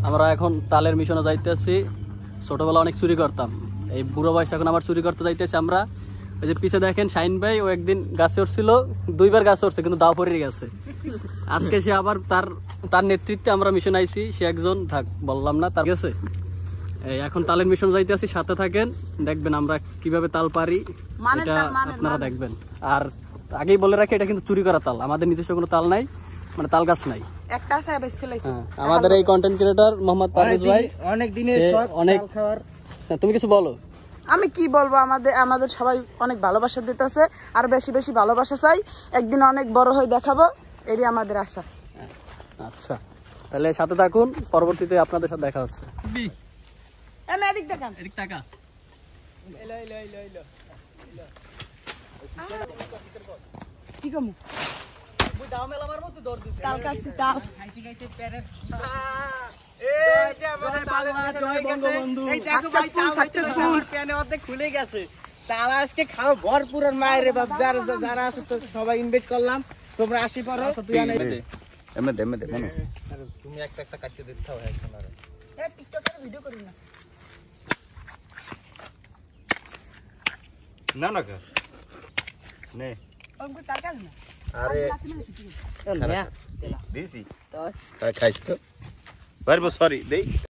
আমরা এখন তালের মিশনে যাইতেছি। ছোটবেলা অনেক চুরি করতাম, এই বুড়ো বয়স এখন আবার চুরি করতে যাইতেছি আমরা। ওই যে পিছে দেখেন শাইন ভাই, ও একদিন গাছে উঠছিল, 2বার গাছে উঠছে কিন্তু দাও পড়ে গেছে। আজকে সে আবার তার নেতৃত্বে আমরা মিশন আইছি। সে একজন থাক বললাম না তার গেছে। এই এখন তালের মিশন যাইতেছি, সাথে থাকেন, দেখবেন আমরা কিভাবে তাল পারি, এটা আপনারা দেখবেন। আর আগেই বলে রাখি, এটা কিন্তু চুরি করা তাল, আমাদের নিজস্ব কোনো তাল নাই, মানে তাল গাছ নাই। আমাদের এই কন্টেন্ট ক্রিয়েটর মোহাম্মদ পারভেজ ভাই অনেক দিনের শখ তাল খাওয়ার। তুমি কিছু বলো। আমি কি বলবো, আমাদের সবাই অনেক ভালোবাসা দিতেছে, আর বেশি বেশি ভালোবাসা চাই, একদিন অনেক বড় হয়ে দেখাবো, এটাই আমাদের আশা। আচ্ছা, তাহলে সাথে থাকুন, পরবর্তীতে আপনাদের সাথে দেখা হচ্ছে। কি কমু তাল কাটছি, তাল খুলে গেছে তাল, আজকে খাও ভরপুর। মায়ের বাপ যারা আছে তো সবাই ইনভাইট করলাম, তোমরা আসি পারো। তুই তুমি একটা একটা কাটতে দিতে হবে টিকটকের ভিডিও করি না না না কা নে অঙ্ক তাকাল না। আরে দিছি তাই খাইছ তো, সরি দেই।